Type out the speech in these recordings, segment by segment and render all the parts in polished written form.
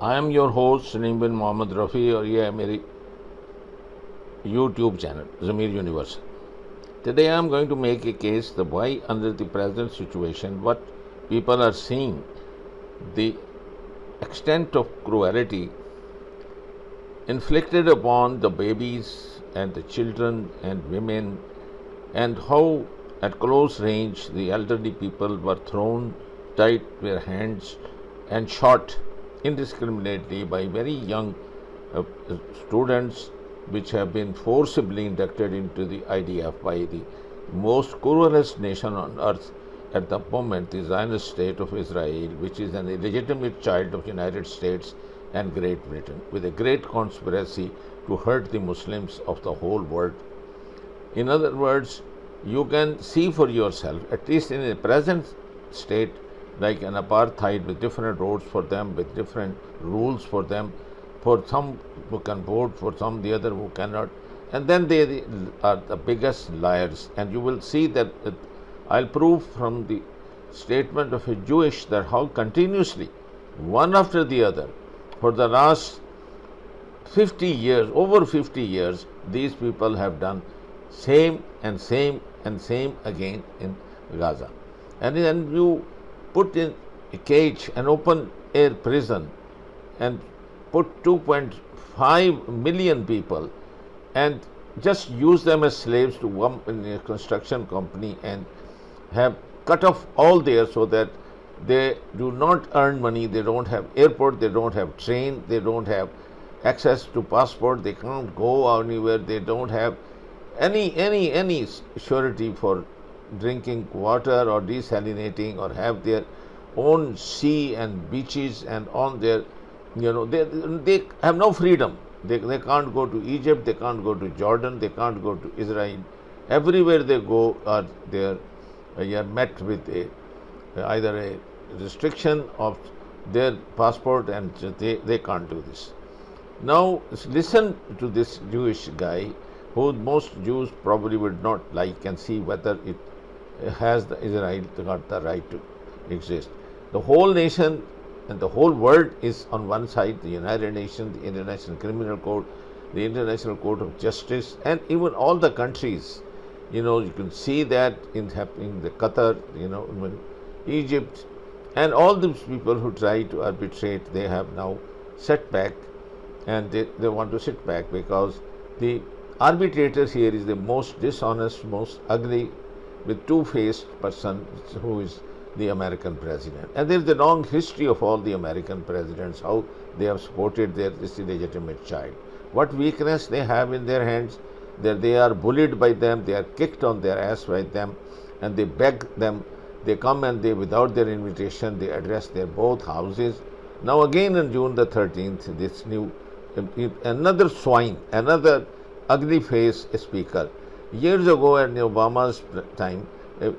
I am your host Salim bin Mohammed Rafi और ये है मेरी YouTube channel, Zamir Universal. Today I am going to make a case that why under the present situation what people are seeing, the extent of cruelty inflicted upon the babies and the children and women, and how at close range the elderly people were thrown, tied their hands and shot indiscriminately by very young students, which have been forcibly inducted into the IDF by the most cruelest nation on earth at the moment, the Zionist state of Israel, which is an illegitimate child of United States and Great Britain, with a great conspiracy to hurt the Muslims of the whole world. In other words, you can see for yourself, at least in the present state, like an apartheid with different roads for them, with different rules for them, for some who can vote, for some the other who cannot, and then they are the biggest liars. And you will see that I'll prove from the statement of a Jewish that how continuously, one after the other, for the last 50 years, over 50 years, these people have done same and same and same again in Gaza. And then you put in a cage, an open air prison, and put 2.5 million people and just use them as slaves to come in a construction company and have cut off all there, so that they do not earn money, they don't have airport, they don't have train, they don't have access to passport, they can't go anywhere, they don't have any surety for drinking water or desalinating, or have their own sea and beaches and on their, they have no freedom. They can't go to Egypt, they can't go to Jordan, they can't go to Israel. Everywhere they go, they are met with either a restriction of their passport, and they can't do this. Now listen to this Jewish guy, who most Jews probably would not like, and see whether it has Israel got the right to exist. The whole nation and the whole world is on one side, the United Nations, the International Criminal Court, the International Court of Justice, and even all the countries. You can see that in happening, the Qatar, Egypt, and all these people who try to arbitrate, they have now set back, and they want to sit back because the arbitrator here is the most dishonest, most ugly, with two-faced person, who is the American president. And there is a long history of all the American presidents, how they have supported this illegitimate child. What weakness they have in their hands, that they are bullied by them, they are kicked on their ass by them, and they beg them. They come and they, without their invitation, they address their both houses. Now again on June the 13th, this new, another swine, another ugly face speaker. Years ago at Obama's time, a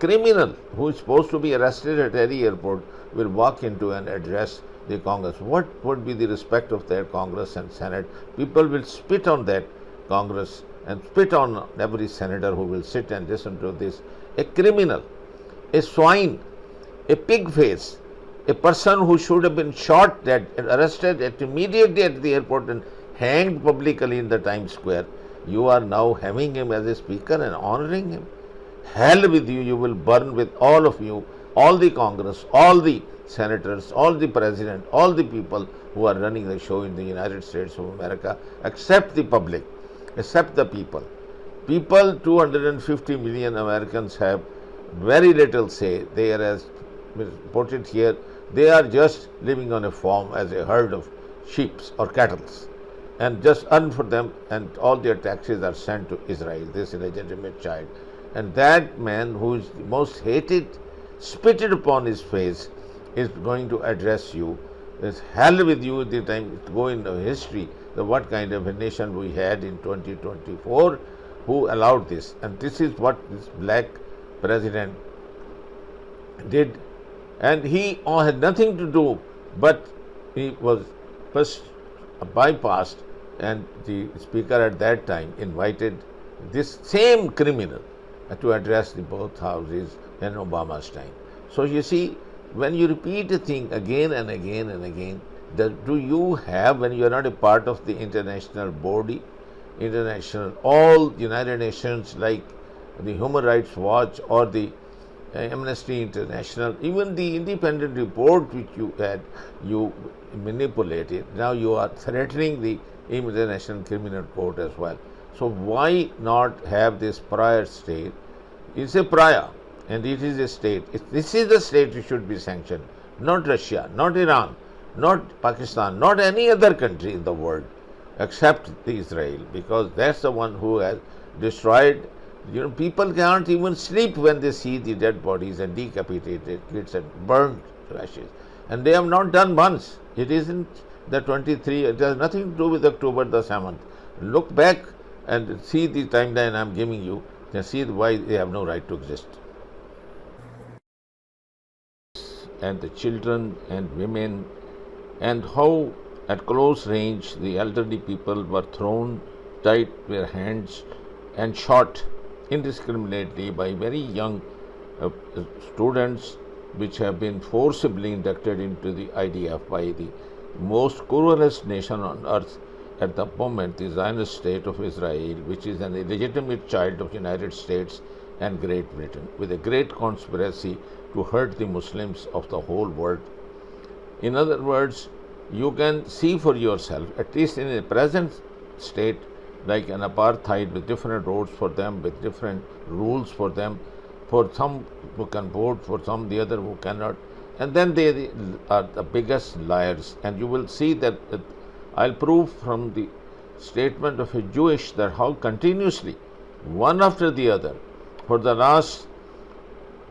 criminal who is supposed to be arrested at any airport will walk into and address the Congress. What would be the respect of their Congress and Senate? People will spit on that Congress and spit on every senator who will sit and listen to this. A criminal, a swine, a pig face, a person who should have been shot, arrested immediately at the airport and hanged publicly in the Times Square. You are now having him as a speaker and honoring him. Hell with you, you will burn with all of you, all the Congress, all the senators, all the president, all the people who are running the show in the United States of America, except the public, except the people. People, 250 million Americans have very little say. They are, as reported here, they are just living on a farm as a herd of sheep or cattle, and just earn for them, and all their taxes are sent to Israel, this illegitimate child. And that man, who is the most hated, spitted upon his face, is going to address you. There's hell with you the time to go in the history, what kind of a nation we had in 2024 who allowed this. And this is what this black president did. And he had nothing to do, but he was first bypassed, and the speaker at that time invited this same criminal to address the both houses in Obama's time. So you see, when you repeat a thing again and again and again, do you have, when you are not a part of the international body, all United Nations like the Human Rights Watch or the Amnesty International, even the independent report which you manipulated, now you are threatening the International Criminal Court as well. So why not have this prior state? It's a prior and it is a state. This is the state which should be sanctioned, not Russia, not Iran, not Pakistan, not any other country in the world except Israel, because that's the one who has destroyed. People can't even sleep when they see the dead bodies and decapitated kids and burned to ashes. And they have not done once. It isn't the 23, it has nothing to do with October the 7th. Look back and see the timeline I'm giving you, and see why they have no right to exist. And the children and women, and how at close range the elderly people were thrown, tied their hands, and shot indiscriminately by very young students, which have been forcibly inducted into the IDF by the most cruelest nation on earth at the moment, the Zionist state of Israel, which is an illegitimate child of United States and Great Britain, with a great conspiracy to hurt the Muslims of the whole world. In other words, you can see for yourself, at least in the present state, like an apartheid with different roads for them, with different rules for them, for some who can vote, for some the other who cannot, and then they are the biggest liars. And you will see that I'll prove from the statement of a Jewish that how continuously, one after the other, for the last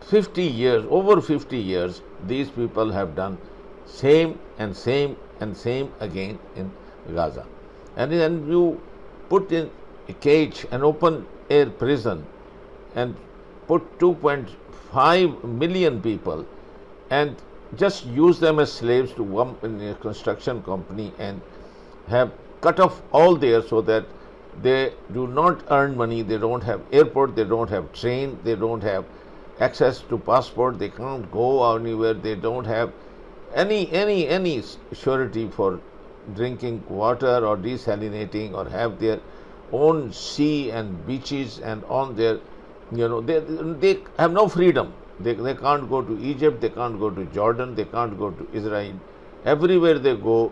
50 years, over 50 years, these people have done same and same and same again in Gaza. And then you put in a cage, an open air prison, and put 2.5 million people and just use them as slaves to one in a construction company and have cut off all there, so that they do not earn money, they don't have airport, they don't have train, they don't have access to passport, they can't go anywhere, they don't have any surety for drinking water or desalinating, or have their own sea and beaches and on their, they have no freedom. They can't go to Egypt, they can't go to Jordan, they can't go to Israel. Everywhere they go,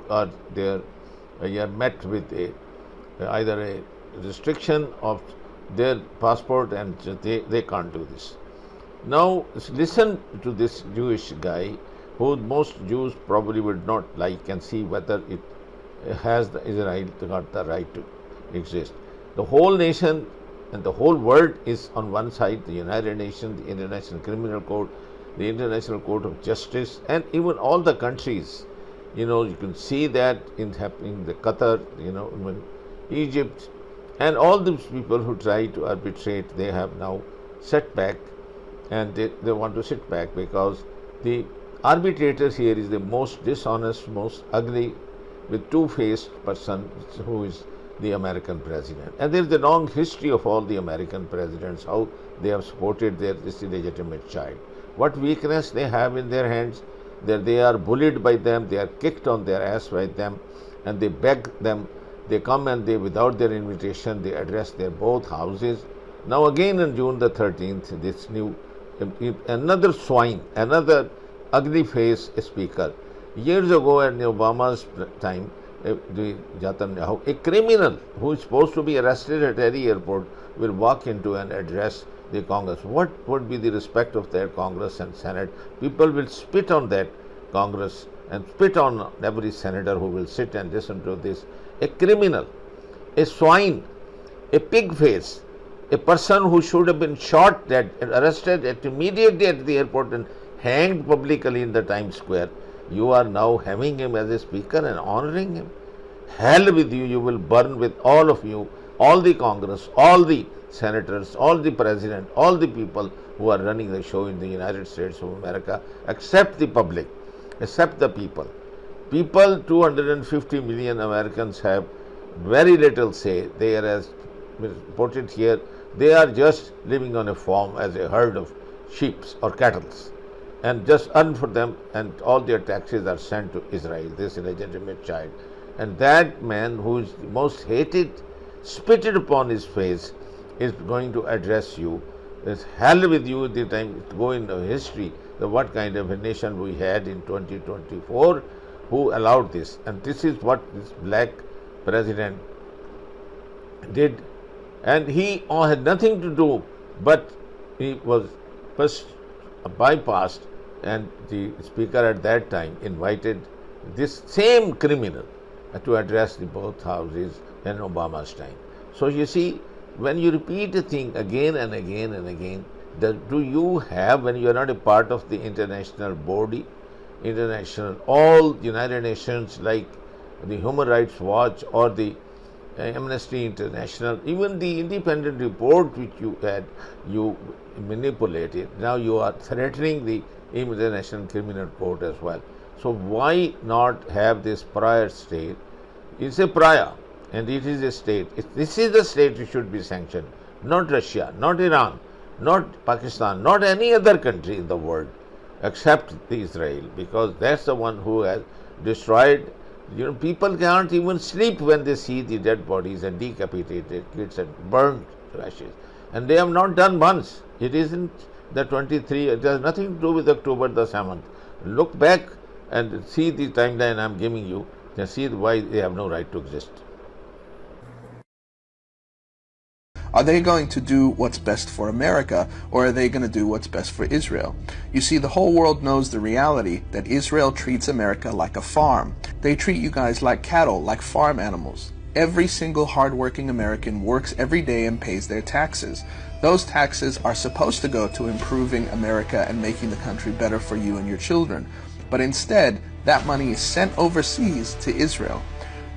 they are met with either a restriction of their passport, and they can't do this. Now listen to this Jewish guy, who most Jews probably would not like, and see whether it has Israel got the right to exist. The whole nation and the whole world is on one side, the United Nations, the International Criminal Court, the International Court of Justice, and even all the countries. You can see that in happening the Qatar, Egypt, and all these people who try to arbitrate, they have now set back, and they want to sit back because the arbitrator here is the most dishonest, most ugly, with two-faced person, who is the American president. And there is a long history of all the American presidents, how they have supported this illegitimate child. What weakness they have in their hands, that they are bullied by them, they are kicked on their ass by them, and they beg them. They come and without their invitation, they address their both houses. Now again on June the 13th, this new, another swine, another ugly face speaker. Years ago at Obama's time, a criminal who is supposed to be arrested at any airport will walk into and address the Congress. What would be the respect of their Congress and Senate? People will spit on that Congress and spit on every senator who will sit and listen to this. A criminal, a swine, a pig face, a person who should have been shot, arrested immediately at the airport and hanged publicly in the Times Square. You are now having him as a speaker and honoring him. Hell with you, you will burn with all of you, all the Congress, all the senators, all the president, all the people who are running the show in the United States of America, except the public, except the people. People, 250 million Americans, have very little say. They are, as reported here, they are just living on a farm as a herd of sheep or cattle. and just earn for them, and all their taxes are sent to Israel, this illegitimate child. And that man, who is the most hated, spitted upon his face, is going to address you. It's hell with you the time to go into history, the what kind of a nation we had in 2024 who allowed this. And this is what this black president did. And he had nothing to do, but he was first bypassed, and the speaker at that time invited this same criminal to address the both houses in Obama's time. So you see, when you repeat a thing again and again and again, do you have, when you are not a part of the international body, international, all United Nations like the Human Rights Watch or the Amnesty International, even the independent report which you manipulated, now you are threatening the International Criminal Court as well. So why not have this prior state? It's a prior, and it is a state. This is the state which should be sanctioned, not Russia, not Iran, not Pakistan, not any other country in the world except the Israel, because that's the one who has destroyed. People can't even sleep when they see the dead bodies and decapitated kids and burned to ashes. And they have not done once. It isn't the 23, it has nothing to do with October the 7th. Look back and see the timeline I'm giving you, and see why they have no right to exist. Are they going to do what's best for America, or are they going to do what's best for Israel? You see, the whole world knows the reality that Israel treats America like a farm. They treat you guys like cattle, like farm animals. Every single hardworking American works every day and pays their taxes. Those taxes are supposed to go to improving America and making the country better for you and your children. But instead, that money is sent overseas to Israel.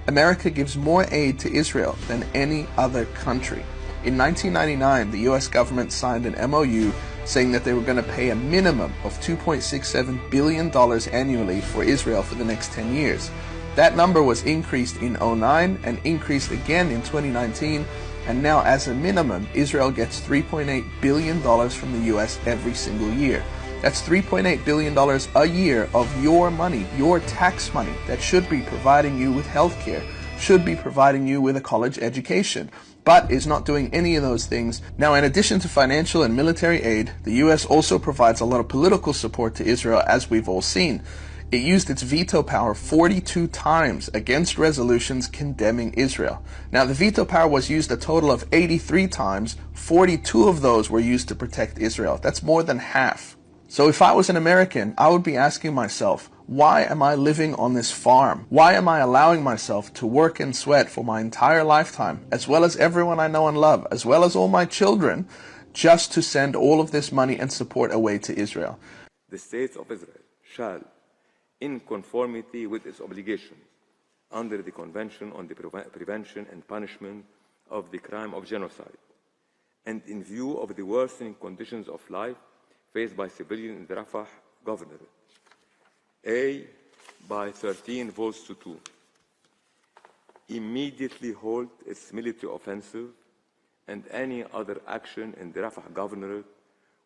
America gives more aid to Israel than any other country. In 1999, the US government signed an MOU saying that they were going to pay a minimum of $2.67 billion annually for Israel for the next 10 years. That number was increased in 2009 and increased again in 2019, and now as a minimum, Israel gets $3.8 billion from the US every single year. That's $3.8 billion a year of your money, your tax money, that should be providing you with health care, should be providing you with a college education, but is not doing any of those things. Now, in addition to financial and military aid, the US also provides a lot of political support to Israel, as we've all seen. It used its veto power 42 times against resolutions condemning Israel. Now, the veto power was used a total of 83 times. 42 of those were used to protect Israel. That's more than half. So if I was an American, I would be asking myself, why am I living on this farm? Why am I allowing myself to work and sweat for my entire lifetime, as well as everyone I know and love, as well as all my children, just to send all of this money and support away to Israel? The State of Israel shall, in conformity with its obligations under the Convention on the Prevention and Punishment of the Crime of Genocide, and in view of the worsening conditions of life faced by civilians in the Rafah Governorate, A, by 13 votes to 2, immediately halt its military offensive and any other action in the Rafah Governorate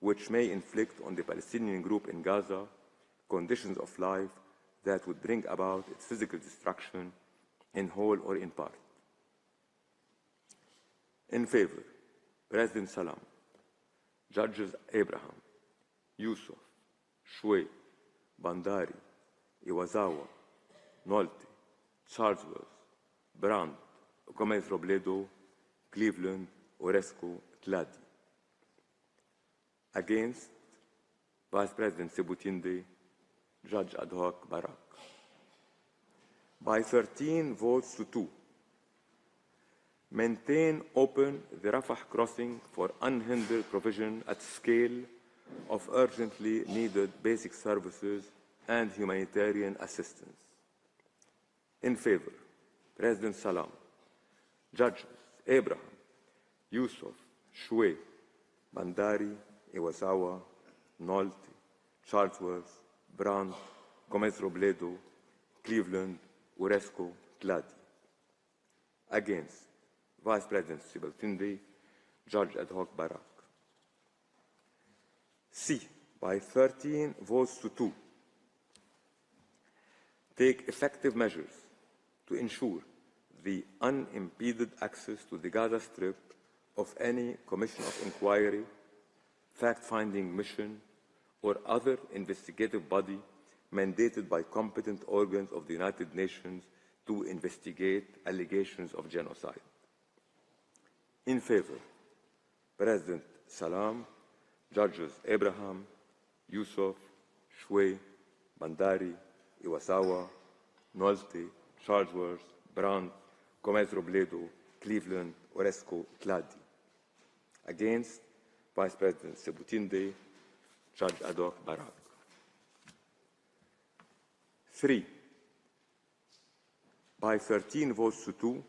which may inflict on the Palestinian group in Gaza conditions of life that would bring about its physical destruction in whole or in part. In favor, President Salam, Judges Abraham, Yusuf, Shway, Bandari, Iwasawa, Nolte, Charlesworth, Brandt, Gomez Robledo, Cleveland, Orozco, Tladi. Against, Vice President Sebutinde, Judge Ad hoc Barak. By 13 votes to 2, maintain open the Rafah crossing for unhindered provision at scale of urgently needed basic services and humanitarian assistance. In favor, President Salam, Judges Abraham, Yusuf, Shway, Bandari, Iwasawa, Nolte, Charlesworth, Brandt, Gomez Robledo, Cleveland, Orozco, Tladi. Against, Vice President Sebutinde, Judge Ad hoc Barak. C, by 13 votes to 2, take effective measures to ensure the unimpeded access to the Gaza Strip of any commission of inquiry, fact-finding mission, or other investigative body mandated by competent organs of the United Nations to investigate allegations of genocide. In favor, President Salam, Judges Abraham, Yusuf, Shway, Bandari, Iwasawa, Nolte, Charlesworth, Brandt, Gomez Robledo, Cleveland, Oresco, Tladi. Against, Vice President Sebutinde, Judge Adolf Barak. 3, by 13 votes to 2,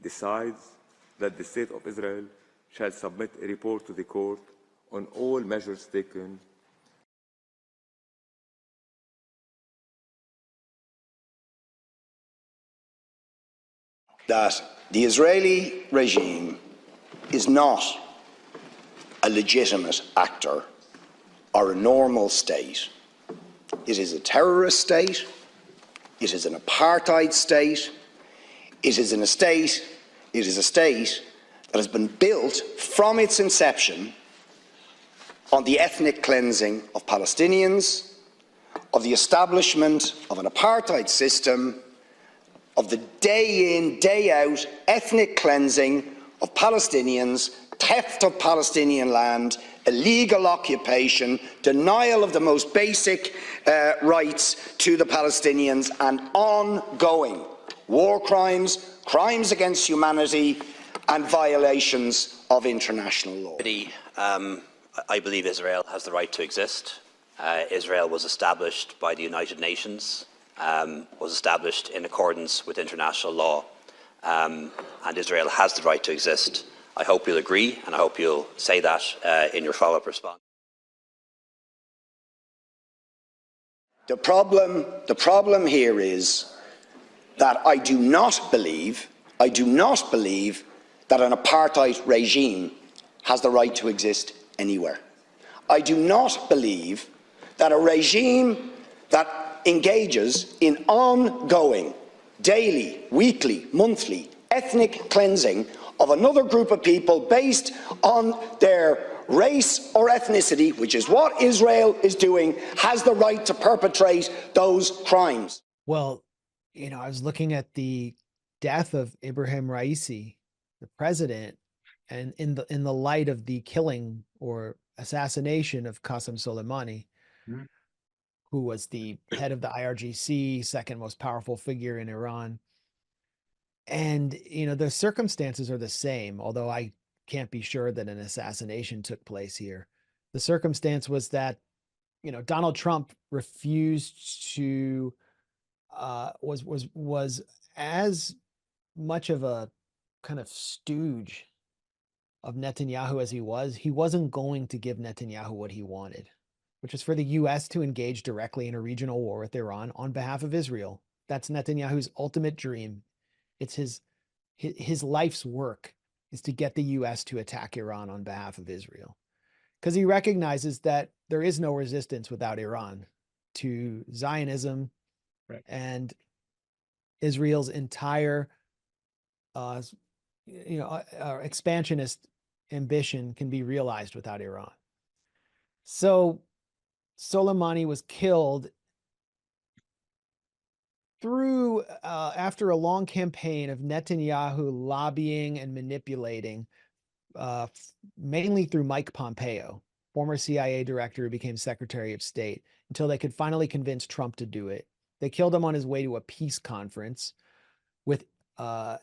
decides that the State of Israel shall submit a report to the court on all measures taken that the Israeli regime is not a legitimate actor or a normal state. It is a terrorist state, it is an apartheid state, it is a state that has been built from its inception on the ethnic cleansing of Palestinians, of the establishment of an apartheid system, of the day-in, day-out ethnic cleansing of Palestinians, theft of Palestinian land, illegal occupation, denial of the most basic rights to the Palestinians, and ongoing war crimes, crimes against humanity, and violations of international law. I believe Israel has the right to exist. Israel was established by the United Nations, was established in accordance with international law, and Israel has the right to exist. I hope you'll agree, and I hope you'll say that in your follow-up response. The problem here is that I do not believe that an apartheid regime has the right to exist anywhere. I do not believe that a regime that engages in ongoing, daily, weekly, monthly, ethnic cleansing of another group of people based on their race or ethnicity, which is what Israel is doing, has the right to perpetrate those crimes. Well, you know, I was looking at the death of Ibrahim Raisi, the president, and in the light of the killing or assassination of Qasem Soleimani, who was the head of the IRGC, second most powerful figure in Iran. And, you know, the circumstances are the same, although I can't be sure that an assassination took place here. The circumstance was that, you know, Donald Trump refused to, was as much of a kind of stooge of Netanyahu as he wasn't going to give Netanyahu what he wanted, which is for the US to engage directly in a regional war with Iran on behalf of Israel. That's Netanyahu's ultimate dream. It's his life's work is to get the US to attack Iran on behalf of Israel, because he recognizes that there is no resistance without Iran to Zionism, right, and Israel's entire expansionist ambition can be realized without Iran. So Soleimani was killed through after a long campaign of Netanyahu lobbying and manipulating, mainly through Mike Pompeo, former CIA director who became Secretary of State, until they could finally convince Trump to do it. They killed him on his way to a peace conference with a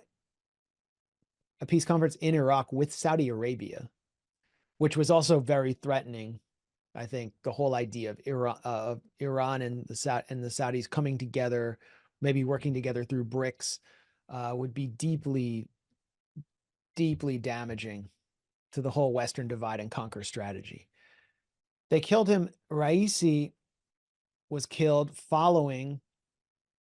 peace conference in Iraq with Saudi Arabia, which was also very threatening. I think the whole idea of Iran and the Saudis coming together, maybe working together through BRICS, would be deeply, deeply damaging to the whole Western divide and conquer strategy. They killed him. Raisi was killed following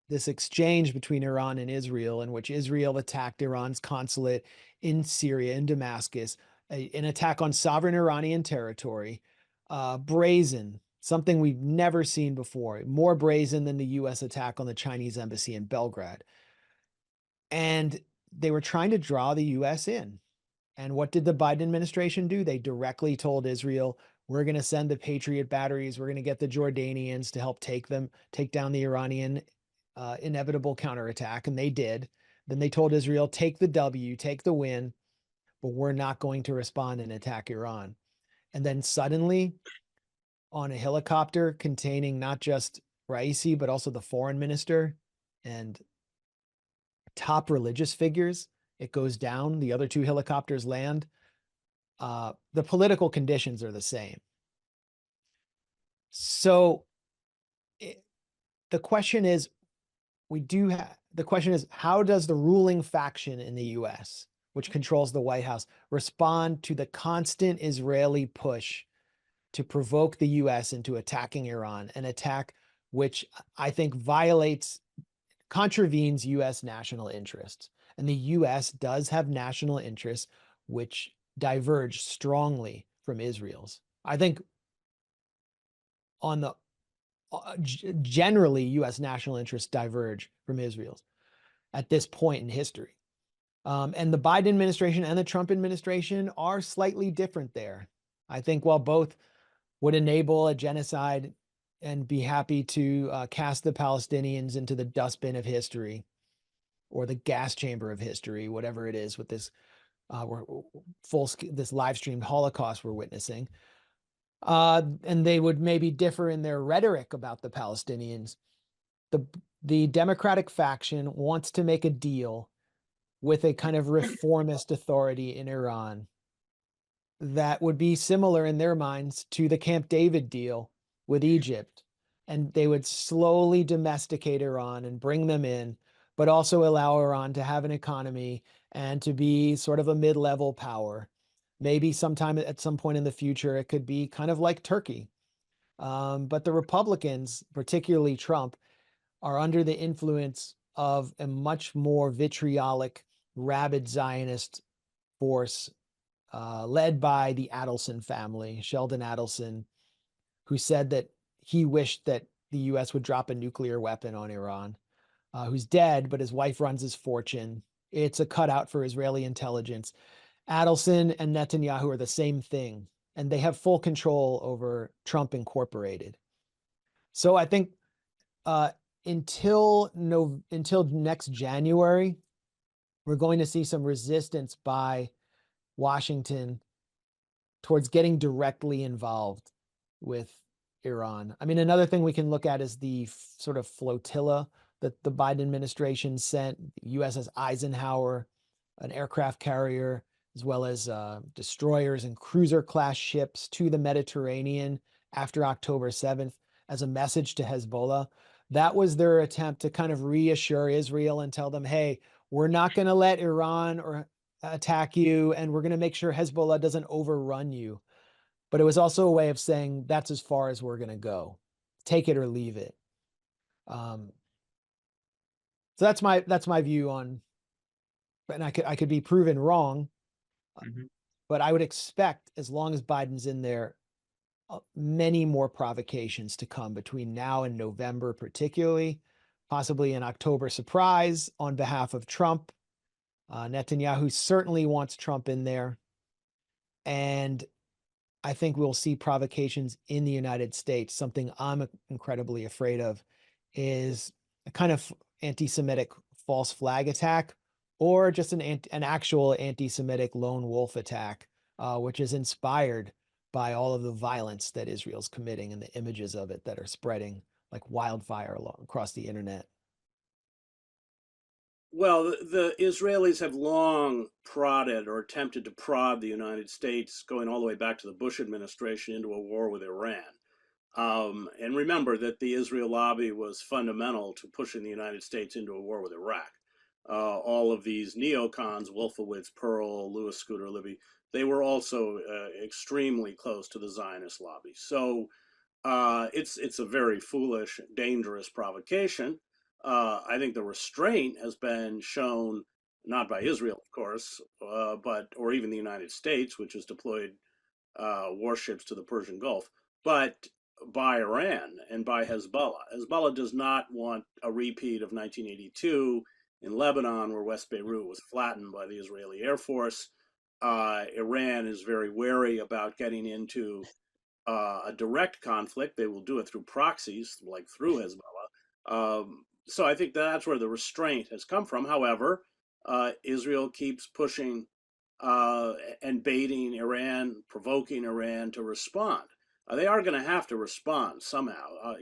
this exchange between Iran and Israel, in which Israel attacked Iran's consulate in Syria, in Damascus, an attack on sovereign Iranian territory, brazen, something we've never seen before, more brazen than the US attack on the Chinese embassy in Belgrade. And they were trying to draw the US in. And what did the Biden administration do? They directly told Israel, we're going to send the Patriot batteries. We're going to get the Jordanians to help take down the Iranian inevitable counterattack. And they did. Then they told Israel, take the W, take the win, but we're not going to respond and attack Iran. And then suddenly, on a helicopter containing not just Raisi, but also the foreign minister and top religious figures, it goes down. The other two helicopters land. The political conditions are the same. So the question is, how does the ruling faction in the US, which controls the White House, respond to the constant Israeli push to provoke the US into attacking Iran, an attack which I think contravenes US national interests? And the US does have national interests which diverge strongly from Israel's. I think generally US national interests diverge from Israel's at this point in history. And the Biden administration and the Trump administration are slightly different there. I think while both would enable a genocide and be happy to cast the Palestinians into the dustbin of history or the gas chamber of history, whatever it is with this this live streamed Holocaust we're witnessing. And they would maybe differ in their rhetoric about the Palestinians. The Democratic faction wants to make a deal with a kind of reformist authority in Iran that would be similar in their minds to the Camp David deal with Egypt. And they would slowly domesticate Iran and bring them in, but also allow Iran to have an economy and to be sort of a mid-level power. Maybe sometime at some point in the future, it could be kind of like Turkey. But the Republicans, particularly Trump, are under the influence of a much more vitriolic, rabid Zionist force led by the Adelson family, Sheldon Adelson, who said that he wished that the US would drop a nuclear weapon on Iran, who's dead, but his wife runs his fortune. It's a cutout for Israeli intelligence. Adelson and Netanyahu are the same thing, and they have full control over Trump Incorporated. So I think until next January, we're going to see some resistance by Washington towards getting directly involved with Iran. I mean, another thing we can look at is the sort of flotilla that the Biden administration sent, USS Eisenhower, an aircraft carrier, as well as destroyers and cruiser class ships to the Mediterranean after October 7th as a message to Hezbollah. That was their attempt to kind of reassure Israel and tell them, hey, we're not going to let Iran or attack you, and we're going to make sure Hezbollah doesn't overrun you. But it was also a way of saying that's as far as we're going to go. Take it or leave it. So that's my view on, and I could be proven wrong, but I would expect, as long as Biden's in there, many more provocations to come between now and November, particularly, possibly an October surprise on behalf of Trump. Netanyahu certainly wants Trump in there. And I think we'll see provocations in the United States. Something I'm incredibly afraid of is a kind of anti-Semitic false flag attack, or just an actual anti-Semitic lone wolf attack, which is inspired by all of the violence that Israel's committing and the images of it that are spreading like wildfire across the internet. Well, the Israelis have long prodded or attempted to prod the United States, going all the way back to the Bush administration, into a war with Iran. And remember that the Israel lobby was fundamental to pushing the United States into a war with Iraq. All of these neocons, Wolfowitz, Pearl, Louis Scooter Libby, they were also extremely close to the Zionist lobby. So it's a very foolish, dangerous provocation. I think the restraint has been shown not by Israel, of course, or even the United States, which has deployed warships to the Persian Gulf. But by Iran and by Hezbollah. Hezbollah does not want a repeat of 1982 in Lebanon, where West Beirut was flattened by the Israeli Air Force. Iran is very wary about getting into a direct conflict. They will do it through proxies, like through Hezbollah. So I think that's where the restraint has come from. However, Israel keeps pushing and baiting Iran, provoking Iran to respond. They are going to have to respond somehow.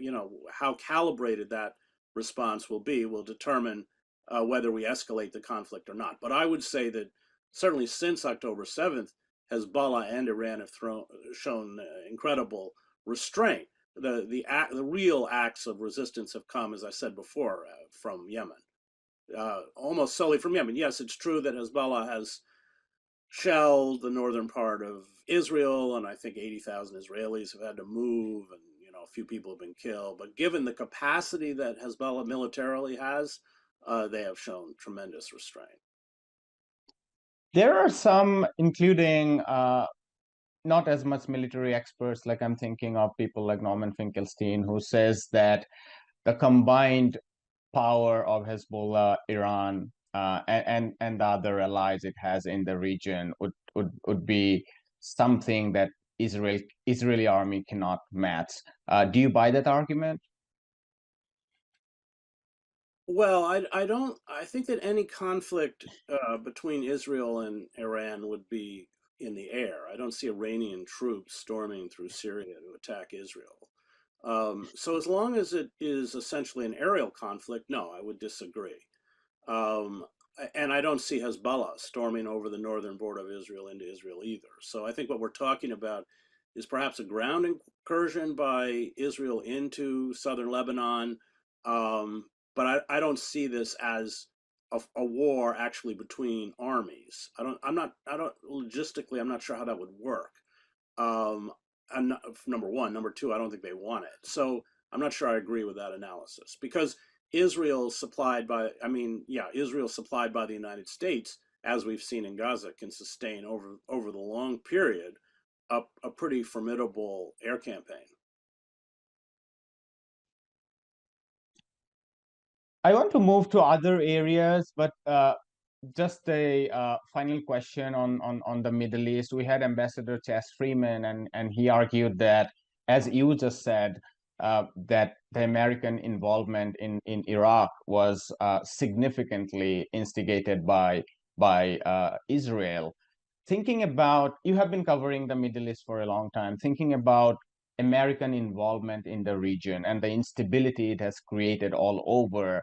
How calibrated that response will be will determine whether we escalate the conflict or not. But I would say that certainly since October 7th, Hezbollah and Iran have shown incredible restraint. The real acts of resistance have come, as I said before, from Yemen, almost solely from Yemen. Yes, it's true that Hezbollah has shelled the northern part of Israel, and I think 80,000 Israelis have had to move, and a few people have been killed. But given the capacity that Hezbollah militarily has, they have shown tremendous restraint. There are some, including not as much military experts, like I'm thinking of people like Norman Finkelstein, who says that the combined power of Hezbollah, Iran, and the other allies it has in the region would be something that Israeli army cannot match. Do you buy that argument? Well, I don't. I think that any conflict between Israel and Iran would be in the air. I don't see Iranian troops storming through Syria to attack Israel. So as long as it is essentially an aerial conflict, no, I would disagree. And I don't see Hezbollah storming over the northern border of Israel into Israel either. So I think what we're talking about is perhaps a ground incursion by Israel into southern Lebanon. But I don't see this as a war actually between armies. Logistically, I'm not sure how that would work. Number one. Number two, I don't think they want it. So I'm not sure I agree with that analysis, because Israel supplied by the United States, as we've seen in Gaza, can sustain over the long period a pretty formidable air campaign. I want to move to other areas, but just a final question on the Middle East. We had Ambassador Chas Freeman, and he argued that, as you just said, that the American involvement in Iraq was significantly instigated by Israel. Thinking about, you have been covering the Middle East for a long time, thinking about American involvement in the region and the instability it has created all over,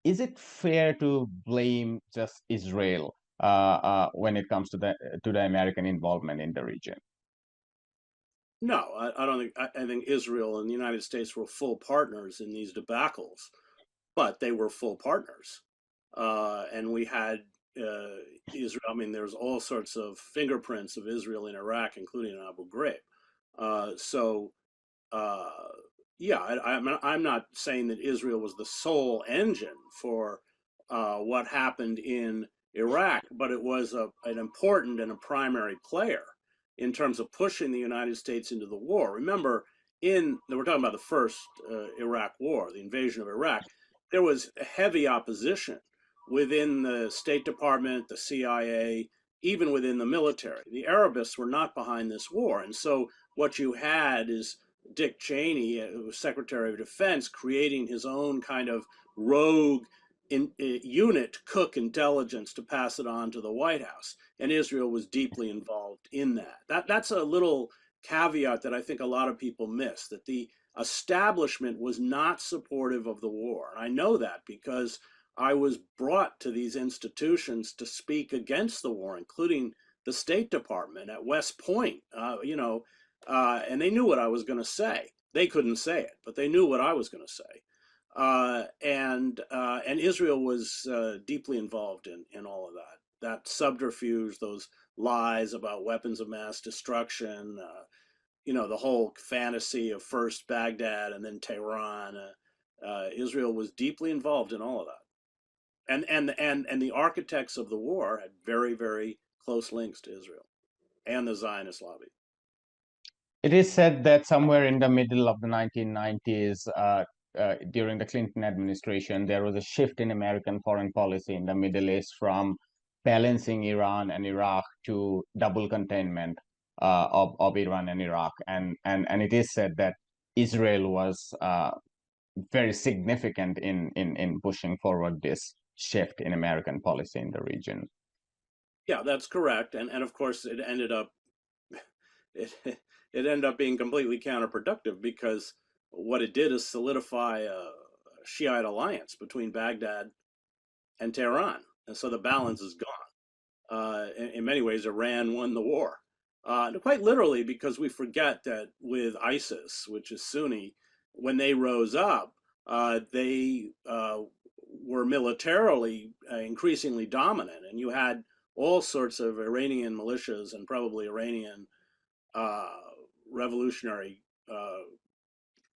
is it fair to blame just Israel when it comes to the American involvement in the region? No, I don't think. I think Israel and the United States were full partners in these debacles, but they were full partners, and we had Israel. I mean, there's all sorts of fingerprints of Israel in Iraq, including in Abu Ghraib. Yeah, I'm not saying that Israel was the sole engine for what happened in Iraq, but it was an important and a primary player in terms of pushing the United States into the war. Remember, we're talking about the first Iraq war, the invasion of Iraq. There was heavy opposition within the State Department, the CIA, even within the military. The Arabists were not behind this war. And so what you had is Dick Cheney, who was Secretary of Defense, creating his own kind of rogue unit to cook intelligence to pass it on to the White House. And Israel was deeply involved in that. That's a little caveat that I think a lot of people miss, that the establishment was not supportive of the war. And I know that because I was brought to these institutions to speak against the war, including the State Department at West Point, and they knew what I was going to say. They couldn't say it, but they knew what I was going to say. And Israel was deeply involved in all of that subterfuge, those lies about weapons of mass destruction, the whole fantasy of first Baghdad and then Tehran. Israel was deeply involved in all of that, and the architects of the war had very, very close links to Israel and the Zionist lobby. It is said that somewhere in the middle of the 1990s, during the Clinton administration, there was a shift in American foreign policy in the Middle East from balancing Iran and Iraq to double containment of Iran and Iraq. And it is said that Israel was very significant in pushing forward this shift in American policy in the region. Yeah, that's correct. And of course, it ended up being completely counterproductive, because what it did is solidify a Shiite alliance between Baghdad and Tehran. And so the balance is gone. In many ways, Iran won the war. Quite literally, because we forget that with ISIS, which is Sunni, when they rose up, they were militarily increasingly dominant. And you had all sorts of Iranian militias and probably Iranian Revolutionary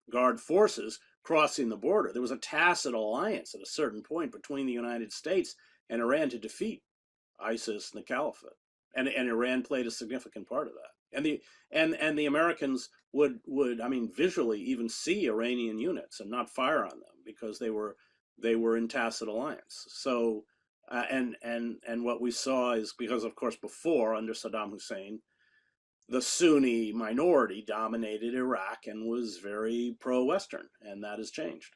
Guard forces crossing the border. There was a tacit alliance at a certain point between the United States and Iran to defeat ISIS and the Caliphate, and Iran played a significant part of that. And the Americans would I mean, visually even see Iranian units and not fire on them because they were in tacit alliance. So and what we saw is, because of course before, under Saddam Hussein, the Sunni minority dominated Iraq and was very pro-Western, and that has changed.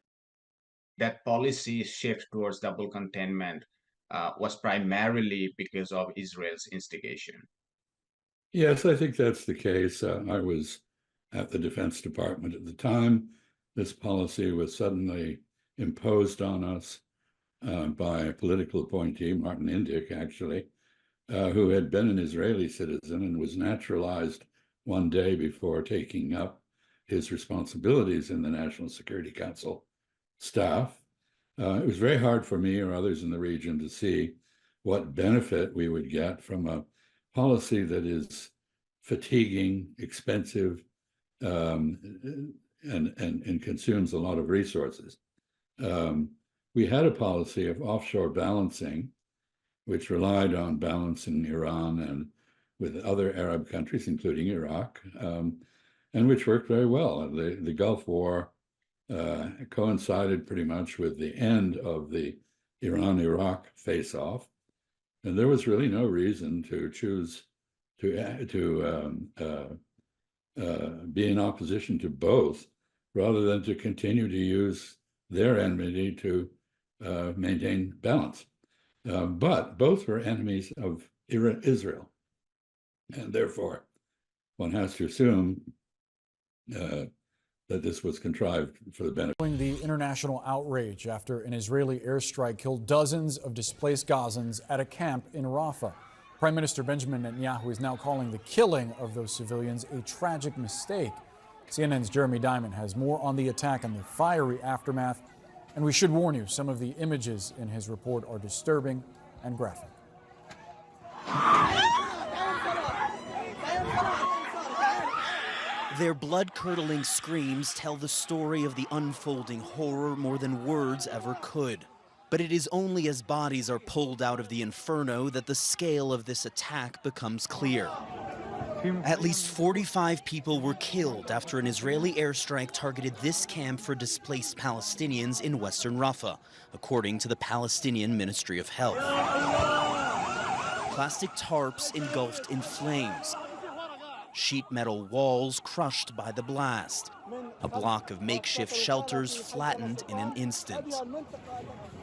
That policy shift towards double containment was primarily because of Israel's instigation. Yes, I think that's the case. I was at the Defense Department at the time. This policy was suddenly imposed on us by a political appointee, Martin Indyk, actually, who had been an Israeli citizen and was naturalized one day before taking up his responsibilities in the National Security Council staff. It was very hard for me or others in the region to see what benefit we would get from a policy that is fatiguing, expensive, and consumes a lot of resources. We had a policy of offshore balancing, which relied on balancing Iran and with other Arab countries, including Iraq, and which worked very well. The Gulf War coincided pretty much with the end of the Iran-Iraq face-off, and there was really no reason to choose to be in opposition to both, rather than to continue to use their enmity to maintain balance. But both were enemies of Israel, and therefore one has to assume that this was contrived for the benefit. The international outrage after an Israeli airstrike killed dozens of displaced Gazans at a camp in Rafah. Prime Minister Benjamin Netanyahu is now calling the killing of those civilians a tragic mistake. CNN's Jeremy Diamond has more on the attack and the fiery aftermath. And we should warn you, some of the images in his report are disturbing and graphic. Their blood-curdling screams tell the story of the unfolding horror more than words ever could. But it is only as bodies are pulled out of the inferno that the scale of this attack becomes clear. At least 45 people were killed after an Israeli airstrike targeted this camp for displaced Palestinians in western Rafah, according to the Palestinian Ministry of Health. Plastic tarps engulfed in flames. Sheet metal walls crushed by the blast. A block of makeshift shelters flattened in an instant.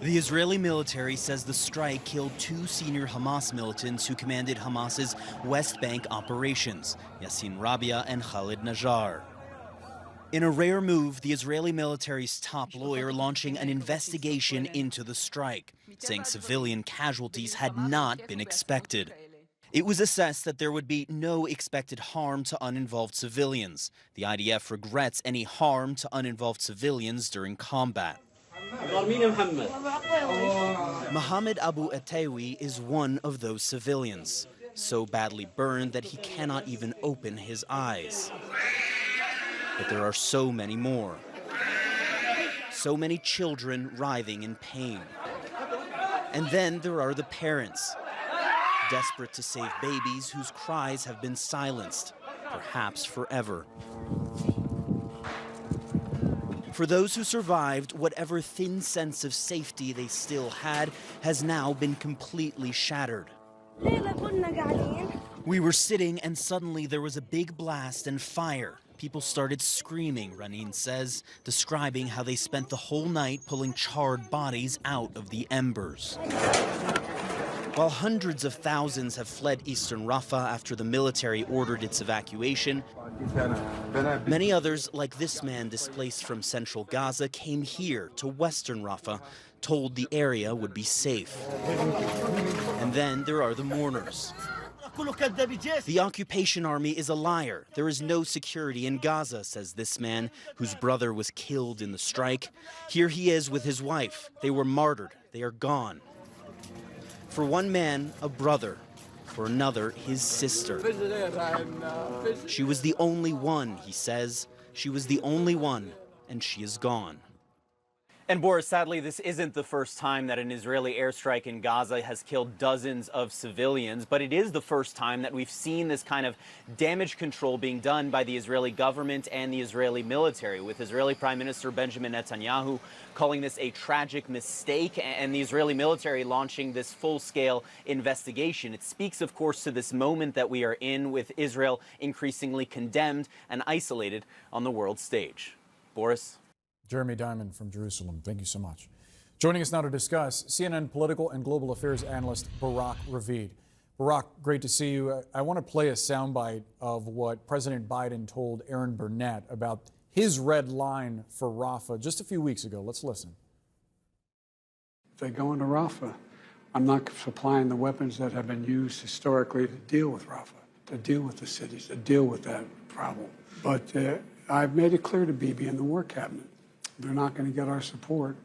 The Israeli military says the strike killed 2 senior Hamas militants who commanded Hamas's West Bank operations, Yassin Rabia and Khalid Najjar. In a rare move, the Israeli military's top lawyer launching an investigation into the strike, saying civilian casualties had not been expected. It was assessed that there would be no expected harm to uninvolved civilians. The IDF regrets any harm to uninvolved civilians during combat. Mohammed Abu Atawi is one of those civilians, so badly burned that he cannot even open his eyes. But there are so many more. So many children writhing in pain. And then there are the parents, desperate to save babies whose cries have been silenced. perhaps forever. For those who survived, whatever thin sense of safety they still had has now been completely shattered. We were sitting and suddenly there was a big blast and fire. People started screaming, Ranin says, describing how they spent the whole night pulling charred bodies out of the embers. While hundreds of thousands have fled eastern Rafah after the military ordered its evacuation, many others, like this man displaced from central Gaza, came here to western Rafah, told the area would be safe. And then there are the mourners. The occupation army is a liar. There is no security in Gaza, says this man, whose brother was killed in the strike. Here he is with his wife. They were martyred. They are gone. For one man, a brother. For another, his sister. She was the only one, he says. She was the only one, and she is gone. And Boris, sadly, this isn't the first time that an Israeli airstrike in Gaza has killed dozens of civilians, but it is the first time that we've seen this kind of damage control being done by the Israeli government and the Israeli military, with Israeli Prime Minister Benjamin Netanyahu calling this a tragic mistake and the Israeli military launching this full-scale investigation. It speaks, of course, to this moment that we are in, with Israel increasingly condemned and isolated on the world stage. Boris? Jeremy Diamond from Jerusalem, thank you so much. Joining us now to discuss, CNN political and global affairs analyst Barak Ravid. Barak, great to see you. I want to play a soundbite of what President Biden told Aaron Burnett about his red line for Rafah just a few weeks ago. Let's listen. If they go into Rafah, I'm not supplying the weapons that have been used historically to deal with Rafah, to deal with the cities, to deal with that problem. But I've made it clear to Bibi and the War Cabinet, they're not going to get our support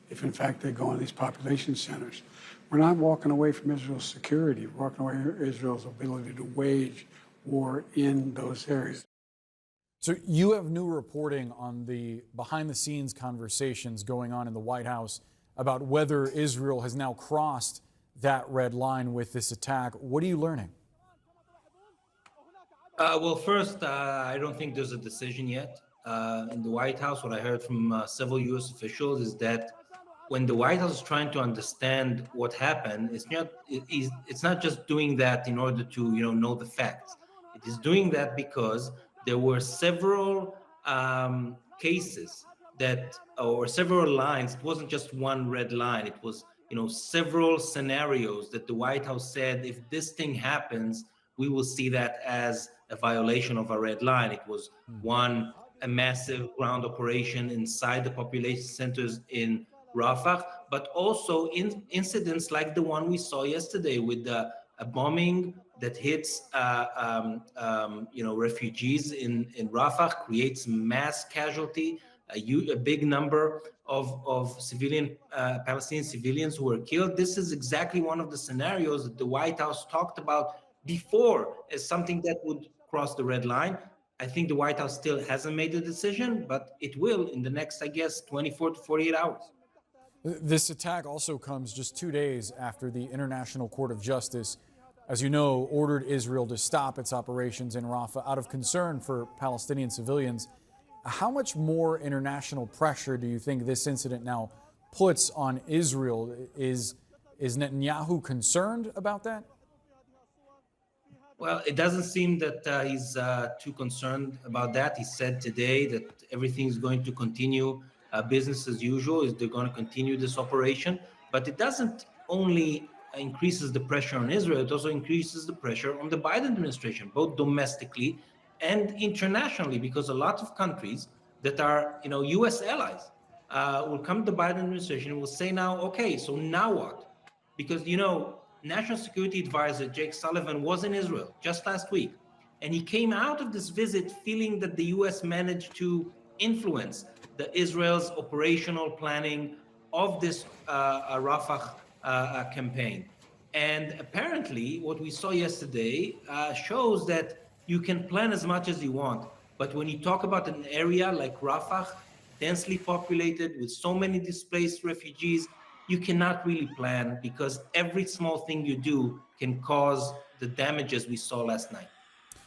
if, in fact, they go in these population centers. We're not walking away from Israel's security. We're walking away from Israel's ability to wage war in those areas. So you have new reporting on the behind-the-scenes conversations going on in the White House about whether Israel has now crossed that red line with this attack. What are you learning? Well, first, I don't think there's a decision yet. In the White House, what I heard from several U.S. officials is that when the White House is trying to understand what happened, it's not just doing that in order to know the facts. It is doing that because there were several cases or several lines. It wasn't just one red line. It was several scenarios that the White House said, if this thing happens, we will see that as a violation of a red line. It was one, a massive ground operation inside the population centers in Rafah, but also incidents like the one we saw yesterday with a bombing that hits refugees in Rafah, creates mass casualty, a big number of civilian Palestinian civilians who were killed. This is exactly one of the scenarios that the White House talked about before as something that would cross the red line. I think the White House still hasn't made a decision, but it will in the next, 24 to 48 hours. This attack also comes just 2 days after the International Court of Justice, as you know, ordered Israel to stop its operations in Rafah out of concern for Palestinian civilians. How much more international pressure do you think this incident now puts on Israel? Is Netanyahu concerned about that? Well, it doesn't seem that he's too concerned about that. He said today that everything is going to continue business as usual. They're going to continue this operation. But it doesn't only increases the pressure on Israel, it also increases the pressure on the Biden administration, both domestically and internationally, because a lot of countries that are, U.S. allies will come to the Biden administration and will say now, okay, so now what? Because, National Security Advisor Jake Sullivan was in Israel just last week, and he came out of this visit feeling that the U.S. managed to influence Israel's operational planning of this Rafah campaign. And apparently, what we saw yesterday shows that you can plan as much as you want, but when you talk about an area like Rafah, densely populated with so many displaced refugees, you cannot really plan, because every small thing you do can cause the damages we saw last night.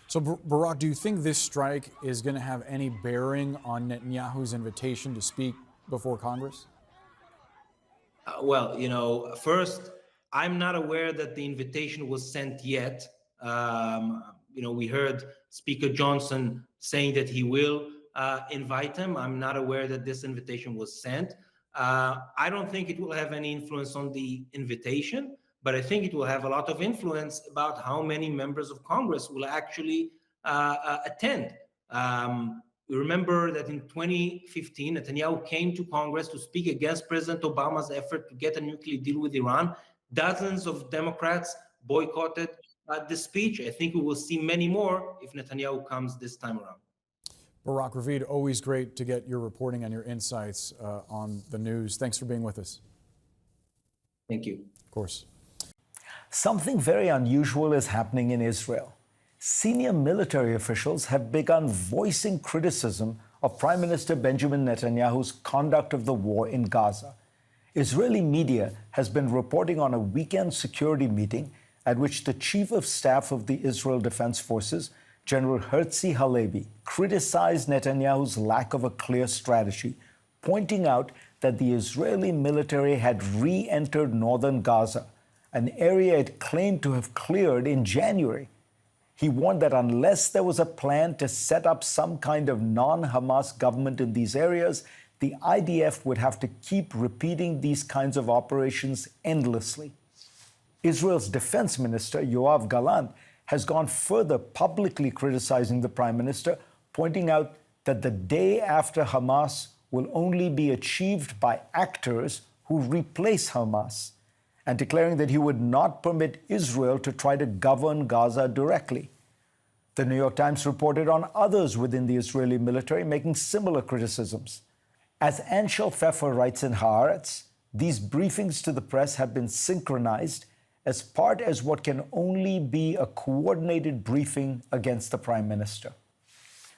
So, Barak, do you think this strike is going to have any bearing on Netanyahu's invitation to speak before Congress? Well, first, I'm not aware that the invitation was sent yet. We heard Speaker Johnson saying that he will invite him. I'm not aware that this invitation was sent. I don't think it will have any influence on the invitation, but I think it will have a lot of influence about how many members of Congress will actually attend. We remember that in 2015, Netanyahu came to Congress to speak against President Obama's effort to get a nuclear deal with Iran. Dozens of Democrats boycotted the speech. I think we will see many more if Netanyahu comes this time around. Barak Ravid, always great to get your reporting and your insights on the news. Thanks for being with us. Thank you. Of course. Something very unusual is happening in Israel. Senior military officials have begun voicing criticism of Prime Minister Benjamin Netanyahu's conduct of the war in Gaza. Israeli media has been reporting on a weekend security meeting at which the Chief of Staff of the Israel Defense Forces, General Herzi Halevi, criticized Netanyahu's lack of a clear strategy, pointing out that the Israeli military had re-entered northern Gaza, an area it claimed to have cleared in January. He warned that unless there was a plan to set up some kind of non-Hamas government in these areas, the IDF would have to keep repeating these kinds of operations endlessly. Israel's defense minister, Yoav Gallant, has gone further, publicly criticizing the prime minister, pointing out that the day after Hamas will only be achieved by actors who replace Hamas, and declaring that he would not permit Israel to try to govern Gaza directly. The New York Times reported on others within the Israeli military making similar criticisms. As Anshel Pfeffer writes in Haaretz, these briefings to the press have been synchronized as part as what can only be a coordinated briefing against the prime minister.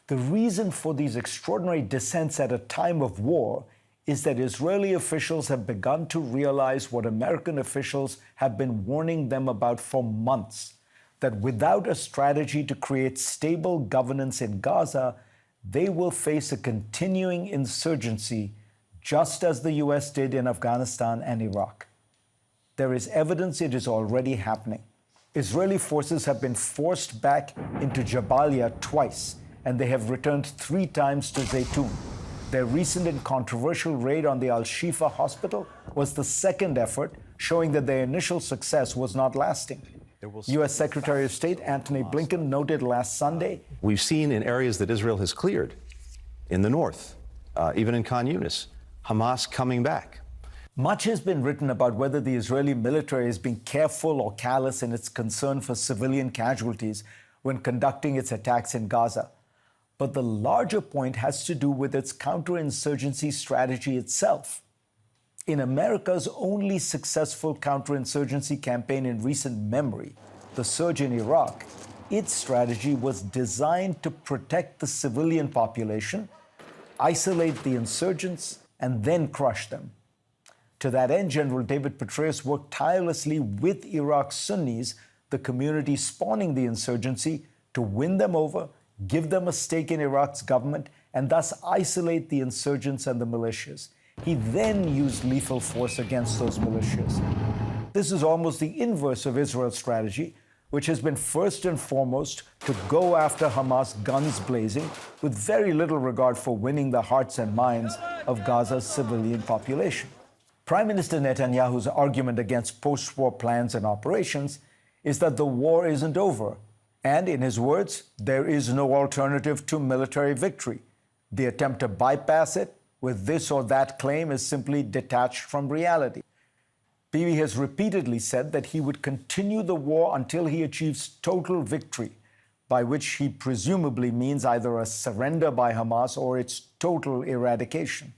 The reason for these extraordinary dissents at a time of war is that Israeli officials have begun to realize what American officials have been warning them about for months, that without a strategy to create stable governance in Gaza, they will face a continuing insurgency, just as the U.S. did in Afghanistan and Iraq. There is evidence it is already happening. Israeli forces have been forced back into Jabalia twice, and they have returned 3 times to Zaytun. Their recent and controversial raid on the Al-Shifa hospital was the second effort, showing that their initial success was not lasting. U.S. Secretary of State Antony Blinken noted last Sunday, "We've seen in areas that Israel has cleared, in the north, even in Khan Yunis, Hamas coming back." Much has been written about whether the Israeli military is being careful or callous in its concern for civilian casualties when conducting its attacks in Gaza. But the larger point has to do with its counterinsurgency strategy itself. In America's only successful counterinsurgency campaign in recent memory, the surge in Iraq, its strategy was designed to protect the civilian population, isolate the insurgents, and then crush them. To that end, General David Petraeus worked tirelessly with Iraq's Sunnis, the community spawning the insurgency, to win them over, give them a stake in Iraq's government, and thus isolate the insurgents and the militias. He then used lethal force against those militias. This is almost the inverse of Israel's strategy, which has been first and foremost to go after Hamas guns blazing, with very little regard for winning the hearts and minds of Gaza's civilian population. Prime Minister Netanyahu's argument against post-war plans and operations is that the war isn't over. And in his words, there is no alternative to military victory. The attempt to bypass it with this or that claim is simply detached from reality. Bibi has repeatedly said that he would continue the war until he achieves total victory, by which he presumably means either a surrender by Hamas or its total eradication.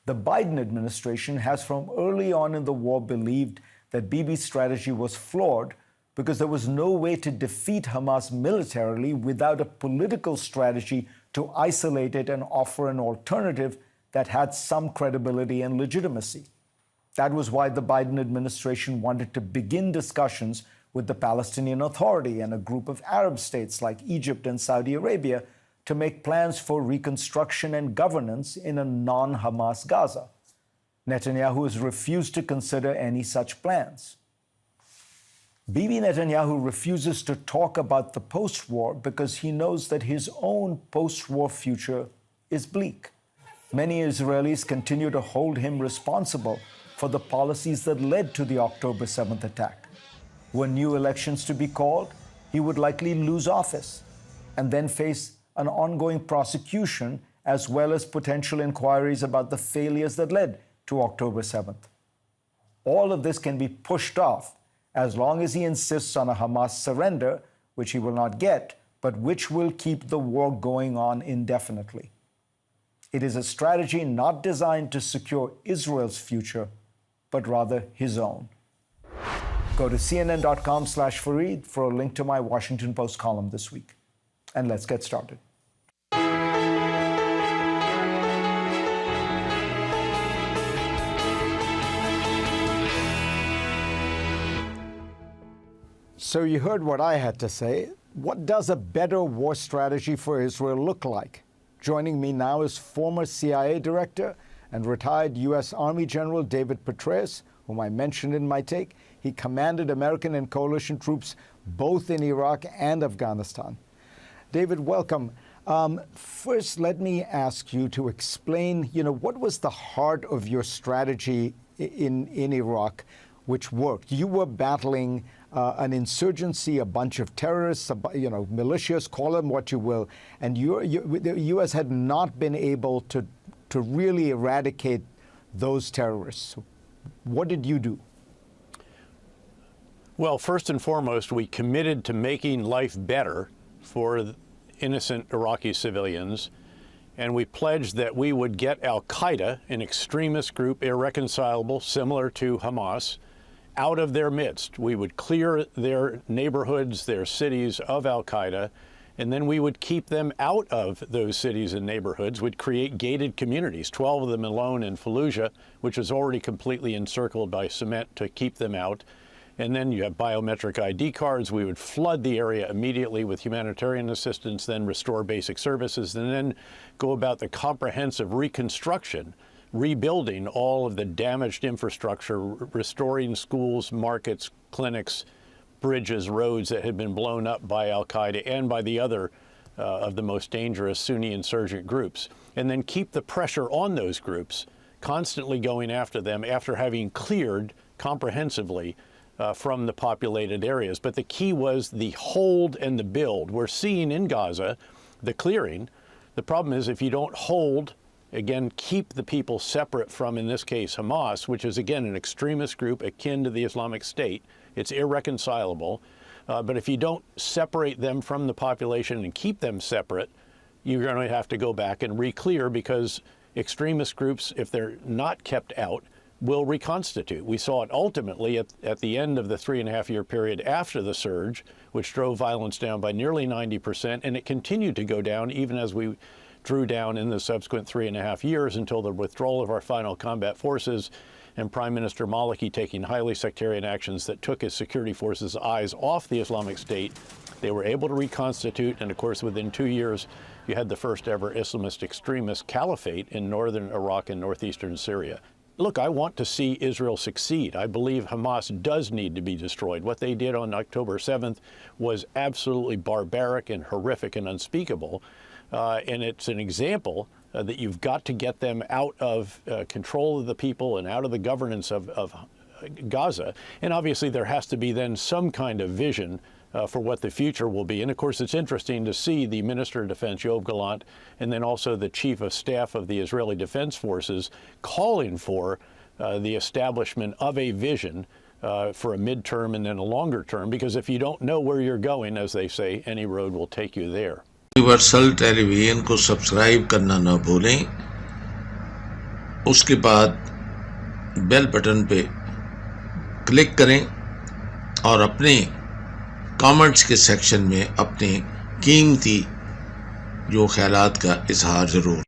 The Biden administration has from early on in the war believed that Bibi's strategy was flawed because there was no way to defeat Hamas militarily without a political strategy to isolate it and offer an alternative that had some credibility and legitimacy. That was why the Biden administration wanted to begin discussions with the Palestinian Authority and a group of Arab states like Egypt and Saudi Arabia to make plans for reconstruction and governance in a non-Hamas Gaza. Netanyahu has refused to consider any such plans. Bibi Netanyahu refuses to talk about the post-war because he knows that his own post-war future is bleak. Many Israelis continue to hold him responsible for the policies that led to the October 7th attack. Were new elections to be called, he would likely lose office and then face an ongoing prosecution as well as potential inquiries about the failures that led to October 7th. All of this can be pushed off as long as he insists on a Hamas surrender, which he will not get, but which will keep the war going on indefinitely. It is a strategy not designed to secure Israel's future, but rather his own. Go to cnn.com/Fareed for a link to my Washington Post column this week. And let's get started. So you heard what I had to say. What does a better war strategy for Israel look like? Joining me now is former CIA director and retired U.S. Army General David Petraeus, whom I mentioned in my take. He commanded American and coalition troops both in Iraq and Afghanistan. David, welcome. First, let me ask you to explain, what was the heart of your strategy in Iraq, which worked? You were battling an insurgency, a bunch of terrorists, militias, call them what you will, and the U.S. had not been able to really eradicate those terrorists. What did you do? Well, first and foremost, we committed to making life better for innocent Iraqi civilians, and we pledged that we would get al-Qaeda, an extremist group irreconcilable, similar to Hamas, out of their midst. We would clear their neighborhoods, their cities of al-Qaeda, and then we would keep them out of those cities and neighborhoods. We'd create gated communities, 12 of them alone in Fallujah, which was already completely encircled by cement to keep them out. And then you have biometric ID cards. We would flood the area immediately with humanitarian assistance, then restore basic services, and then go about the comprehensive reconstruction, rebuilding all of the damaged infrastructure, restoring schools, markets, clinics, bridges, roads that had been blown up by al-Qaeda and by the other of the most dangerous Sunni insurgent groups. And then keep the pressure on those groups, constantly going after them after having cleared comprehensively from the populated areas. But the key was the hold and the build. We're seeing in Gaza the clearing. The problem is if you don't hold, again, keep the people separate from, in this case, Hamas, which is, again, an extremist group akin to the Islamic State. It's irreconcilable. But if you don't separate them from the population and keep them separate, you're going to have to go back and re-clear, because extremist groups, if they're not kept out, will reconstitute. We saw it ultimately at the end of the 3.5-year period after the surge, which drove violence down by nearly 90%, and it continued to go down even as we drew down in the subsequent 3.5 years until the withdrawal of our final combat forces and Prime Minister Maliki taking highly sectarian actions that took his security forces' eyes off the Islamic State. They were able to reconstitute, and of course within 2 years you had the first ever Islamist extremist caliphate in northern Iraq and northeastern Syria. Look, I want to see Israel succeed. I believe Hamas does need to be destroyed. What they did on October 7th was absolutely barbaric and horrific and unspeakable. And it's an example that you've got to get them out of control of the people and out of the governance of Gaza. And obviously there has to be then some kind of vision for what the future will be. And of course, it's interesting to see the Minister of Defense, Yoav Gallant, and then also the Chief of Staff of the Israeli Defense Forces calling for the establishment of a vision for a midterm and then a longer term, because if you don't know where you're going, as they say, any road will take you there. Universal television को subscribe करना ना भूलें, उसके बाद bell button पे click करें और अपने कमेंट्स के सेक्शन में अपने कीमती जो ख्यालात का इजहार ज़रूर